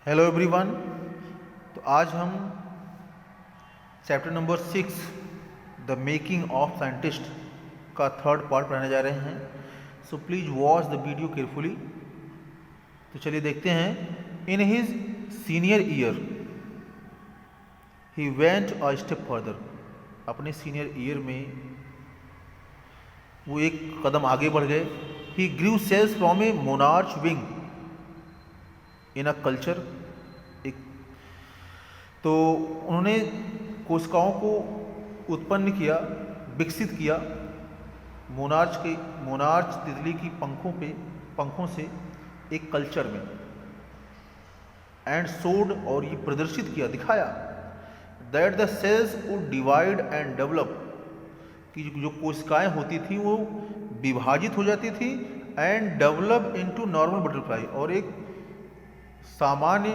Hello everyone. तो आज हम chapter number 6 the making of scientist का थर्ड पार्ट पढ़ने जा रहे हैं। So please watch the video carefully. तो चलिए देखते हैं। In his senior year he went a step further. अपने सीनियर ईयर में वो एक कदम आगे बढ़ गए। He grew cells from a monarch wing in a culture. एक तो उन्होंने कोशिकाओं को उत्पन्न किया, विकसित किया मोनार्च तितली की पंखों से एक कल्चर में। एंड सोड, और ये प्रदर्शित किया, दिखाया that the cells would divide and develop, कि जो कोशिकाएं होती थी वो विभाजित हो जाती थी and develop into normal butterfly, और एक सामान्य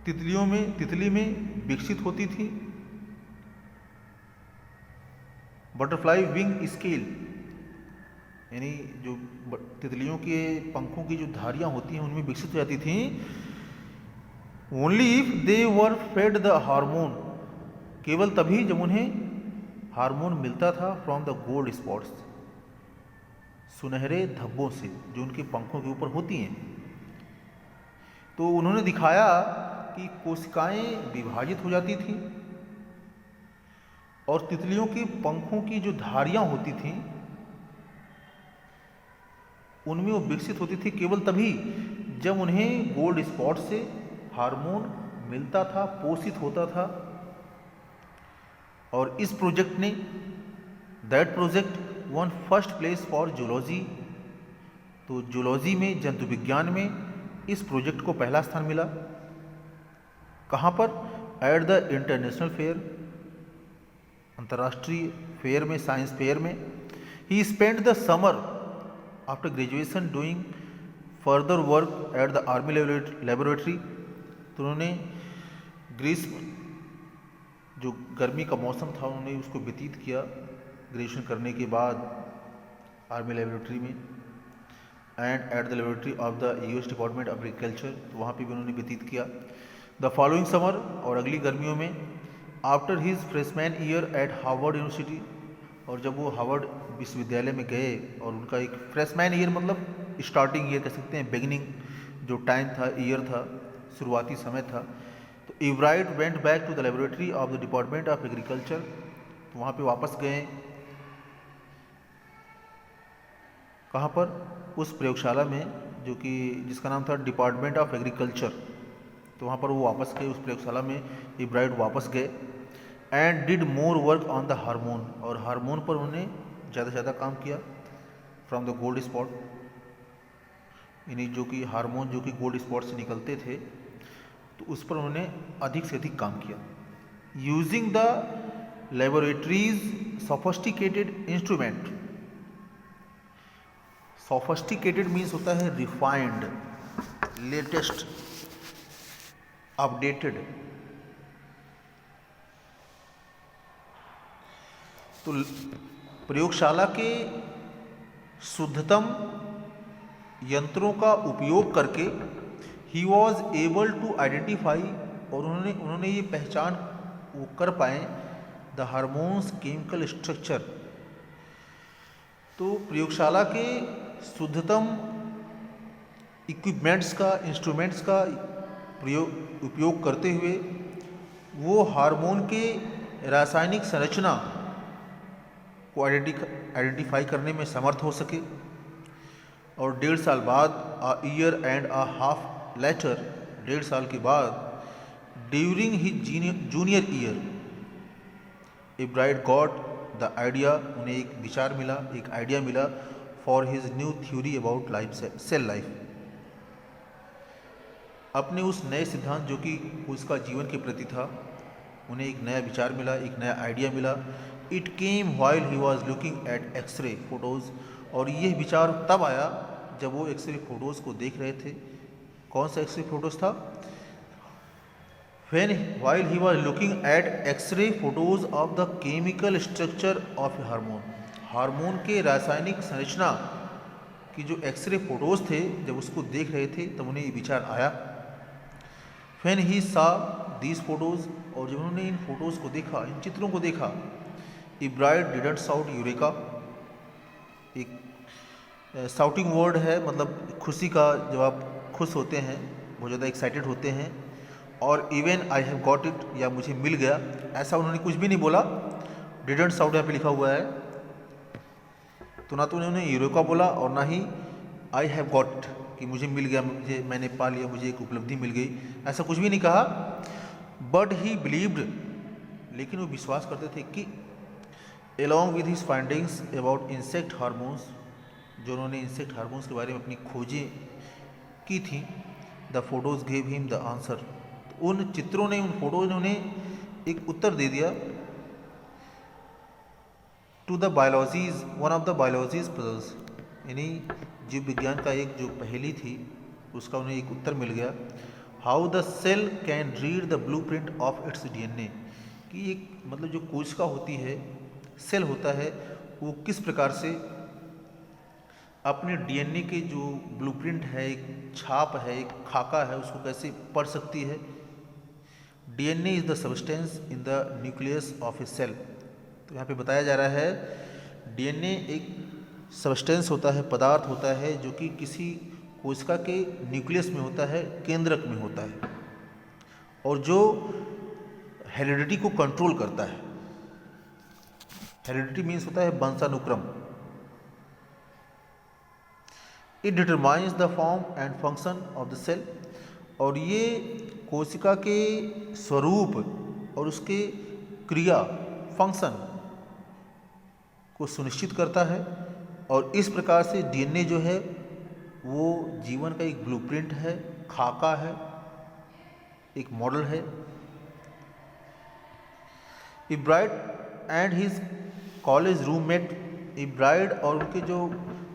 तितली में विकसित होती थी। बटरफ्लाई विंग स्केल, यानी जो तितलियों के पंखों की जो धारियां होती हैं उनमें विकसित हो जाती थी। Only if they were fed the hormone, केवल तभी जब उन्हें हार्मोन मिलता था फ्रॉम द गोल्ड स्पॉट्स, सुनहरे धब्बों से जो उनके पंखों के ऊपर होती हैं। तो उन्होंने दिखाया कि कोशिकाएं विभाजित हो जाती थी और तितलियों के पंखों की जो धारियां होती थीं उनमें वो विकसित होती थी केवल तभी जब उन्हें गोल्ड स्पॉट से हार्मोन मिलता था, पोषित होता था। और इस प्रोजेक्ट ने, that project one first place for zoology. तो जूलॉजी में, जंतु विज्ञान में इस प्रोजेक्ट को पहला स्थान मिला। कहाँ पर? एट द इंटरनेशनल फेयर, अंतर्राष्ट्रीय फेयर में, साइंस फेयर में। He spend the summer after graduation doing further work at the army laboratory. तो उन्होंने ग्रीष्म, जो गर्मी का मौसम था, उन्होंने उसको व्यतीत किया ग्रेजुएशन करने के बाद आर्मी लेबोरेटरी में। And at the laboratory of the US department of agriculture, तो वहाँ पे भी उन्होंने व्यतीत किया। द फॉलोइंग समर, और अगली गर्मियों में, after his freshman year eight Harvard university, और जब वो हार्वर्ड विश्वविद्यालय में गए और उनका एक फ्रेशमैन ईयर मतलब स्टार्टिंग ईयर कह सकते हैं, बिगिनिंग जो टाइम था, ईयर था, शुरुआती समय था। तो Ebright went back to the laboratory of the department of agriculture, तो वहाँ पे वापस गए। कहाँ पर? उस प्रयोगशाला में जो कि जिसका नाम था डिपार्टमेंट ऑफ एग्रीकल्चर। तो वहाँ पर वो वापस गए, उस प्रयोगशाला में एब्राइट वापस गए। And did more work on the hormone, और हार्मोन पर उन्होंने ज़्यादा से ज़्यादा काम किया फ्रॉम द गोल्ड स्पॉट, यानी जो कि हार्मोन जो कि गोल्ड स्पॉट से निकलते थे, तो उस पर उन्होंने अधिक से अधिक काम किया। Using the laboratories sophisticated instrument. Sophisticated means होता है रिफाइंड, लेटेस्ट, अपडेटेड। तो प्रयोगशाला के शुद्धतम यंत्रों का उपयोग करके ही वॉज एबल टू आइडेंटिफाई, और उन्होंने ये पहचान वो कर पाए द हार्मोन्स केमिकल स्ट्रक्चर। तो प्रयोगशाला के शुद्धतम इक्विपमेंट्स का, इंस्ट्रूमेंट्स का उपयोग करते हुए वो हार्मोन के रासायनिक संरचना को आइडेंटिफाई करने में समर्थ हो सके। और 1.5 साल बाद, a year and a half later, 1.5 साल के बाद, during his junior year, Ebright got the idea, उन्हें एक विचार मिला, एक आइडिया मिला for his new theory about life, cell life. अपने उस नए सिद्धांत जो कि उसका जीवन के प्रति था, उन्हें एक नया विचार मिला, एक नया आइडिया मिला। It came while he was looking at x-ray photos, और यह विचार तब आया जब वो एक्सरे फोटोज़ को देख रहे थे। कौन सा एक्सरे फोटोज़ था? while he was looking at X-ray photos of the chemical structure of a hormone, hormone के रासायनिक संरचना की जो एक्सरे फोटोज़ थे, जब उसको देख रहे थे तब उन्हें ये विचार आया व्हेन ही सा दीज फोटोज़, और जब उन्होंने इन फोटोज़ को देखा, इन चित्रों को देखा, इब्राइड डिडंट साउट यूरेका, एक साउटिंग वर्ड है, मतलब खुशी का, जब आप खुश होते हैं, बहुत ज़्यादा एक्साइटेड होते हैं, और even I have got it, या मुझे मिल गया, ऐसा उन्होंने कुछ भी नहीं बोला। डिडंट साउट यहाँ पे लिखा हुआ है, तो ना तो उन्होंने यूरेका बोला और ना ही आई हैव गॉट कि मुझे मिल गया, मुझे मैंने पा लिया, मुझे एक उपलब्धि मिल गई, ऐसा कुछ भी नहीं कहा। बट ही बिलीव्ड, लेकिन वो विश्वास करते थे कि along with his findings about insect hormones, जो उन्होंने इंसेक्ट हार्मोन्स के बारे में अपनी खोजें की थी, the photos gave him the answer, तो उन चित्रों ने, उन फोटोज़ ने उन्हें एक उत्तर दे दिया। To the biology's, one of the biology's puzzles, यानी जीव विज्ञान का एक जो पहेली थी उसका उन्हें एक उत्तर मिल गया। How the cell can read the blueprint of its DNA, कि एक मतलब जो कोशिका होती है, सेल होता है, वो किस प्रकार से अपने डीएनए के जो ब्लूप्रिंट है, एक छाप है, एक खाका है, उसको कैसे पढ़ सकती है। DNA is the substance in the nucleus of a cell, तो यहाँ पे बताया जा रहा है डीएनए एक सब्सटेंस होता है, पदार्थ होता है, जो कि किसी कोशिका के न्यूक्लियस में होता है, केंद्रक में होता है, और जो हेरिडिटी को कंट्रोल करता है। हेरिडिटी मीन्स होता है वंशानुक्रम। It determines the form and function of the cell, और ये कोशिका के स्वरूप और उसके क्रिया, फंक्शन को सुनिश्चित करता है। और इस प्रकार से डीएनए जो है वो जीवन का एक ब्लूप्रिंट है, खाका है, एक मॉडल है। इब्राइड एंड हिज कॉलेज रूममेट, इब्राइड और उनके जो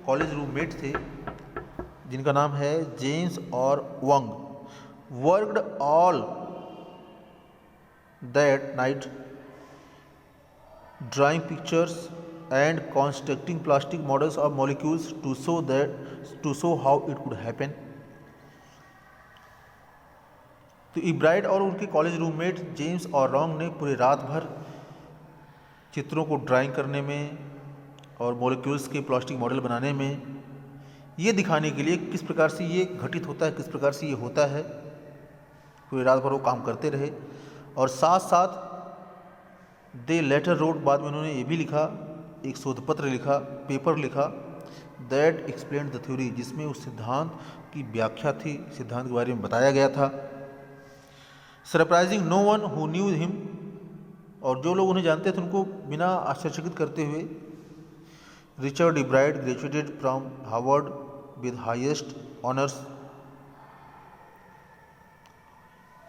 कॉलेज रूममेट थे, जिनका नाम है जेम्स और Wong, worked all that night drawing pictures and constructing plastic models of molecules to show how it could happen. तो इब्राइड और उनके कॉलेज रूममेट जेम्स और रॉन्ग ने पूरे रात भर चित्रों को ड्राइंग करने में और मॉलिक्यूल्स के प्लास्टिक मॉडल बनाने में, ये दिखाने के लिए किस प्रकार से ये घटित होता है, किस प्रकार से ये होता है, पूरी रात भर वो काम करते रहे। और साथ साथ दे लेटर रोड, बाद में उन्होंने ये भी लिखा, एक शोध पत्र लिखा, पेपर लिखा, दैट एक्सप्लेन्ड द थ्योरी, जिसमें उस सिद्धांत की व्याख्या थी, सिद्धांत के बारे में बताया गया था। Surprising no one who knew him, और जो लोग उन्हें जानते थे उनको बिना आश्चर्यचकित करते हुए, Richard Ebright graduated from Harvard with highest honours,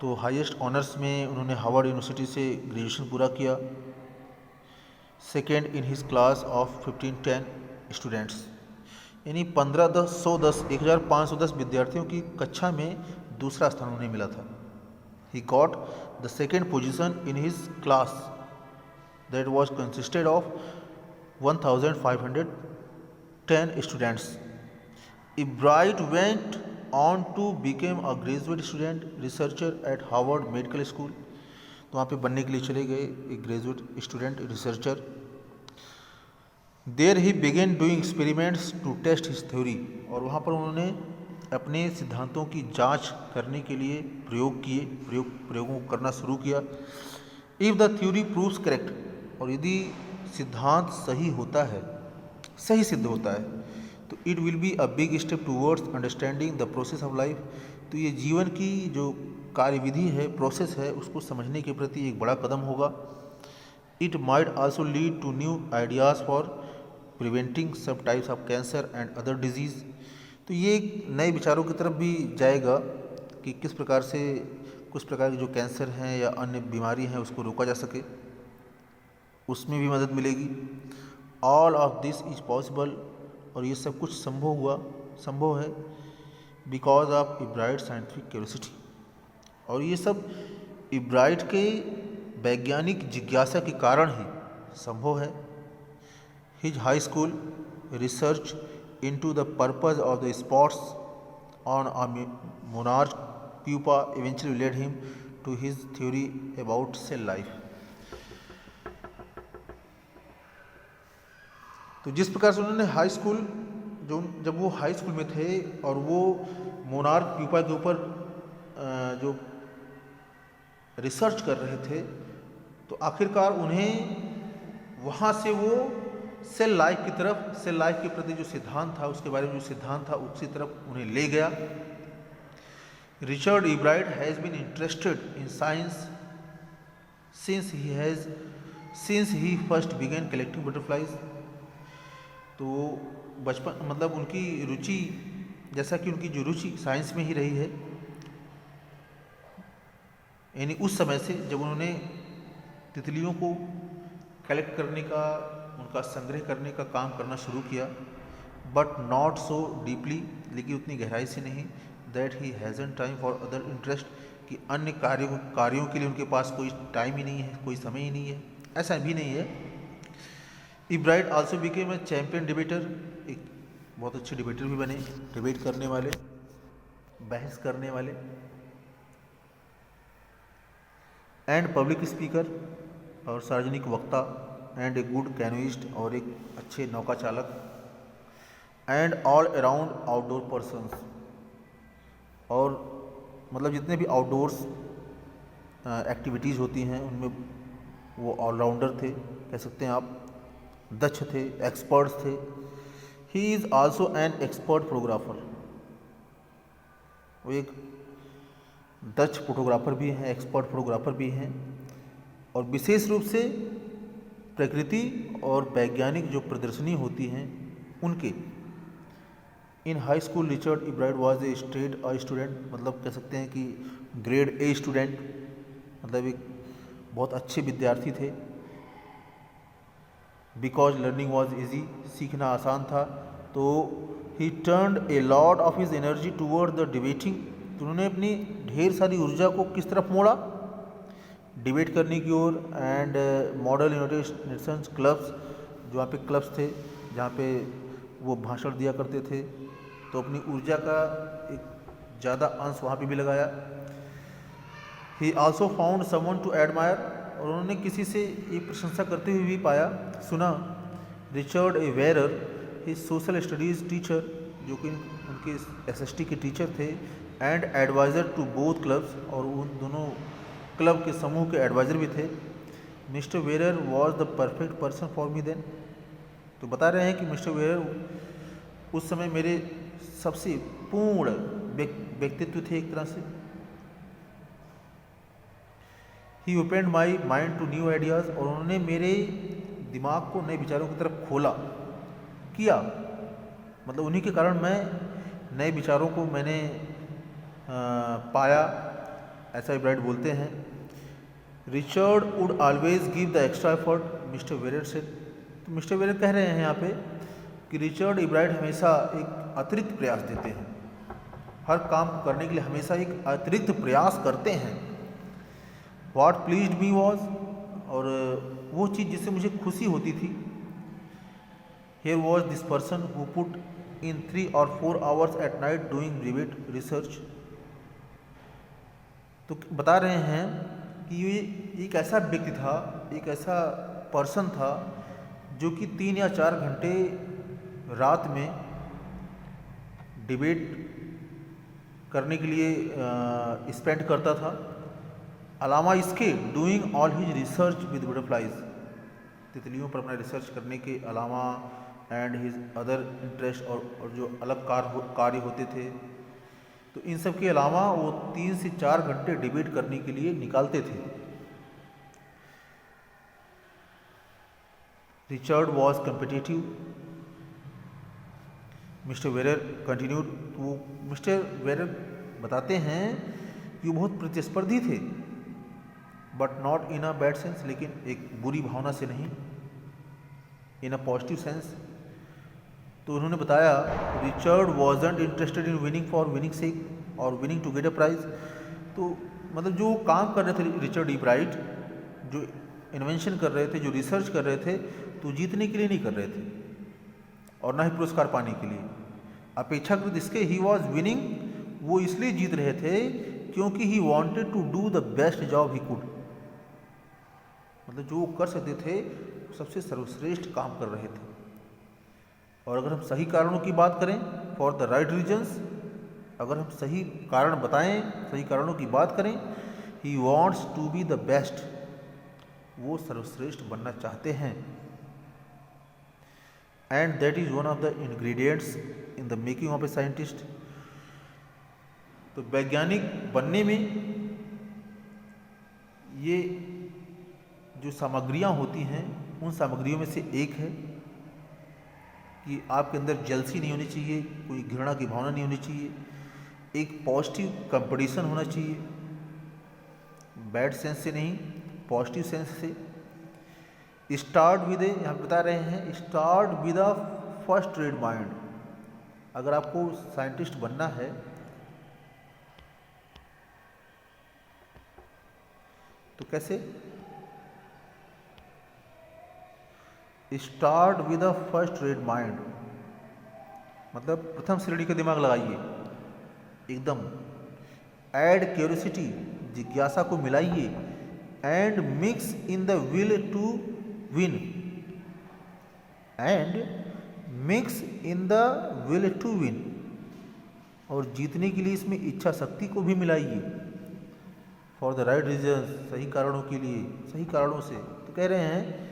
तो हाईएस्ट ऑनर्स में उन्होंने हार्वर्ड यूनिवर्सिटी से ग्रेजुएशन पूरा किया। Second in his class of 1510 students, यानी 1510 विद्यार्थियों की कक्षा में दूसरा स्थान उन्हें मिला था। He got the second position in his class that was consisted of 1510 students. Ibrahim went on to become a graduate student researcher at Harvard Medical School. तो वहाँ पे बनने के लिए चले गए एक graduate student researcher. There he began doing experiments to test his theory, और वहाँ पर उन्होंने अपने सिद्धांतों की जांच करने के लिए प्रयोगों को करना शुरू किया। If the theory proves correct, और यदि सिद्धांत सही होता है, सही सिद्ध होता है, तो it will be a big step towards understanding the process of life, तो ये जीवन की जो कार्यविधि है, प्रोसेस है, उसको समझने के प्रति एक बड़ा कदम होगा। It might also lead to new ideas for preventing some types of cancer and other diseases, तो ये एक नए विचारों की तरफ भी जाएगा कि किस प्रकार से कुछ प्रकार के जो कैंसर हैं या अन्य बीमारी हैं उसको रोका जा सके, उसमें भी मदद मिलेगी। All of this is possible, और ये सब कुछ संभव है बिकॉज ऑफ इब्राइड साइंटिफिक क्यूरियोसिटी, और ये सब इब्राइड के वैज्ञानिक जिज्ञासा के कारण ही संभव है। His high school research into the purpose of the spots on a monarch pupa eventually led him to his theory about cell life. तो जिस प्रकार से उन्होंने हाई स्कूल जब वो हाई स्कूल में थे और वो मोनार्क प्यूपा के ऊपर जो रिसर्च कर रहे थे, तो आखिरकार उन्हें वहाँ से वो सेल लाइफ की तरफ, सेल लाइफ के प्रति जो सिद्धांत था, उसके बारे में जो सिद्धांत था, उसी तरफ उन्हें ले गया। Richard Ebright has been interested in science since he first began collecting butterflies. तो बचपन मतलब उनकी रुचि, जैसा कि उनकी जो रुचि साइंस में ही रही है, यानी उस समय से जब उन्होंने तितलियों को कलेक्ट करने का, उनका संग्रह करने का काम करना शुरू किया, बट नॉट सो डीपली, लेकिन उतनी गहराई से नहीं, that he हैज़न time for other interest, कि अन्य कार्यों के लिए उनके पास कोई टाइम ही नहीं है, कोई समय ही नहीं है, ऐसा भी नहीं है। Ebright also became a champion debater, एक बहुत अच्छे डिबेटर भी बने, डिबेट करने वाले, बहस करने वाले, एंड पब्लिक स्पीकर और सार्वजनिक वक्ता, एंड ए गुड कैनोइस्ट और एक अच्छे नौका चालक, and all around outdoor persons, और मतलब जितने भी आउटडोर्स एक्टिविटीज़ होती हैं उनमें वो ऑलराउंडर थे, कह सकते हैं आप, दक्ष थे, एक्सपर्ट्स थे। He is also an expert photographer, वो एक दक्ष फोटोग्राफर भी हैं, एक्सपर्ट फोटोग्राफर भी हैं, और विशेष रूप से प्रकृति और वैज्ञानिक जो प्रदर्शनी होती हैं उनके। इन high school Richard Ebright was a straight a student, मतलब कह सकते हैं कि ग्रेड ए स्टूडेंट, मतलब एक बहुत अच्छे विद्यार्थी थे। बिकॉज लर्निंग वॉज ईजी, सीखना आसान था, तो ही turned a lot of his energy toward the debating, तो उन्होंने अपनी ढेर सारी ऊर्जा को किस तरफ मोड़ा, डिबेट करने की ओर। एंड मॉडल इनोवेशन क्लब्स, जो वहाँ पे क्लब्स थे जहाँ पे वो भाषण दिया करते थे, तो अपनी ऊर्जा का एक ज़्यादा अंश वहाँ पे भी लगाया। He also found someone to admire, और उन्होंने किसी से ये प्रशंसा करते हुए भी पाया, सुना, Richard A Weiherer, his social studies teacher, जो कि उनके SST के टीचर थे, and adviser to both clubs, और उन दोनों क्लब के समूह के एडवाइज़र भी थे। Mr Weiherer was the perfect person for me then, तो बता रहे हैं कि मिस्टर वेरर उस समय मेरे सबसे पूर्ण व्यक्तित्व थे एक तरह से। He opened my mind to new ideas, और उन्होंने मेरे दिमाग को नए विचारों की तरफ खोला किया, मतलब उन्हीं के कारण मैं नए विचारों को मैंने पाया, ऐसा इब्राइट बोलते हैं। Richard would always give the extra effort, Mr Weiherer से, तो मिस्टर वेरर कह रहे हैं यहाँ पे कि रिचर्ड इब्राइट हमेशा एक अतिरिक्त प्रयास देते हैं, हर काम को करने के लिए हमेशा एक अतिरिक्त प्रयास करते हैं। व्हाट प्लीज्ड मी वॉज, और वो चीज़ जिससे मुझे खुशी होती थी, here was this person who put in 3 or 4 hours at night doing debate research, तो बता रहे हैं कि ये एक ऐसा व्यक्ति था, एक ऐसा पर्सन था जो कि 3 या 4 घंटे रात में डिबेट करने के लिए स्पेंड करता था। अलावा इसके doing all his research with butterflies, तितलियों पर अपना रिसर्च करने के अलावा, एंड हिज अदर इंटरेस्ट, और जो अलग कार्य होते थे, तो इन सब के अलावा वो 3 से 4 घंटे डिबेट करने के लिए निकालते थे। Richard was competitive, Mr Weiherer continued, वो मिस्टर वेरर बताते हैं कि वो बहुत प्रतिस्पर्धी थे, but not in a bad sense, लेकिन एक बुरी भावना से नहीं, इन अ पॉजिटिव सेंस। तो उन्होंने बताया Richard wasn't interested in winning for winning sake और winning to get a prize, तो मतलब जो काम कर रहे थे रिचर्ड इब्राइट, जो इन्वेंशन कर रहे थे, जो रिसर्च कर रहे थे, तो जीतने के लिए नहीं कर रहे थे और ना ही पुरस्कार पाने के लिए। अपेक्षाकृत इसके ही वॉज विनिंग, वो इसलिए जीत रहे थे क्योंकि he wanted to do the best job he could, मतलब जो वो कर सकते थे सबसे सर्वश्रेष्ठ काम कर रहे थे। और अगर हम सही कारणों की बात करें, फॉर द राइट रीजन्स, अगर हम सही कारण बताएं, सही कारणों की बात करें, he wants to be the best, वो सर्वश्रेष्ठ बनना चाहते हैं। And that is one of the ingredients in the making of a scientist. तो वैज्ञानिक बनने में ये जो सामग्रियां होती हैं, उन सामग्रियों में से एक है कि आपके अंदर जेलसी नहीं होनी चाहिए, कोई घृणा की भावना नहीं होनी चाहिए, एक पॉजिटिव कंपटीशन होना चाहिए, बैड सेंस से नहीं, पॉजिटिव सेंस से। स्टार्ट विद ए, यहाँ बता रहे हैं start with a first rate mind. अगर आपको साइंटिस्ट बनना है तो कैसे? Start with a first rate mind, मतलब प्रथम श्रेणी का दिमाग लगाइए एकदम। ऐड क्यूरियोसिटी, जिज्ञासा को मिलाइए। And mix in the will to win, and mix in the will to win, और जीतने के लिए इसमें इच्छा शक्ति को भी मिलाइए। फॉर द राइट रीजन, सही कारणों के लिए, सही कारणों से। तो कह रहे हैं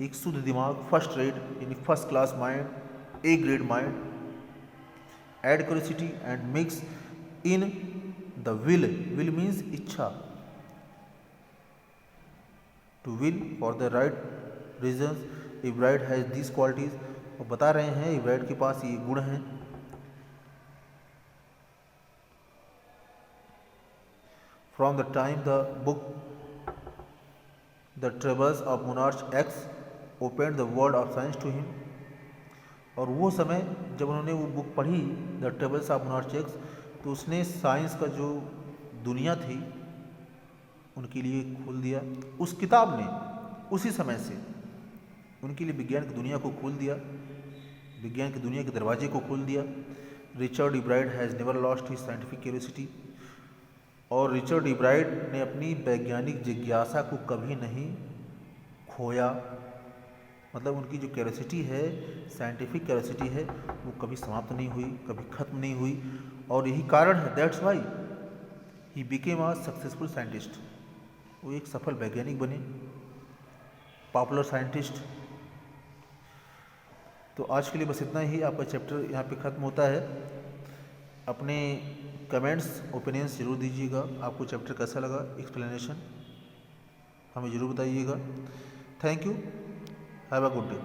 एक शुद्ध दिमाग, फर्स्ट रेट यानी first class mind, A grade mind, add curiosity and mix in the will, will means इच्छा, to win for the right reason. Ebright has this qualities, और बता रहे हैं इब्राइट के पास ये गुण हैं। From the time the book the travels of monarch X open the world of science to him, और वो समय जब उन्होंने वो बुक पढ़ी the travels of monarch X, तो उसने साइंस का जो दुनिया थी उनके लिए खोल दिया। उस किताब ने उसी समय से उनके लिए विज्ञान की दुनिया को खोल दिया, विज्ञान की दुनिया के दरवाजे को खोल दिया। Richard Ebright has never lost his scientific curiosity, और रिचर्ड इब्राइट ने अपनी वैज्ञानिक जिज्ञासा को कभी नहीं खोया, मतलब उनकी जो क्यूरियोसिटी है, साइंटिफिक क्यूरियोसिटी है, वो कभी समाप्त नहीं हुई, कभी खत्म नहीं हुई। और यही कारण है, that's why he became a successful scientist, वो एक सफल वैज्ञानिक बने, पॉपुलर साइंटिस्ट। तो आज के लिए बस इतना ही, आपका चैप्टर यहाँ पे ख़त्म होता है। अपने कमेंट्स, ओपिनियंस ज़रूर दीजिएगा, आपको चैप्टर कैसा लगा, एक्सप्लेनेशन हमें ज़रूर बताइएगा। Thank you, have a good day.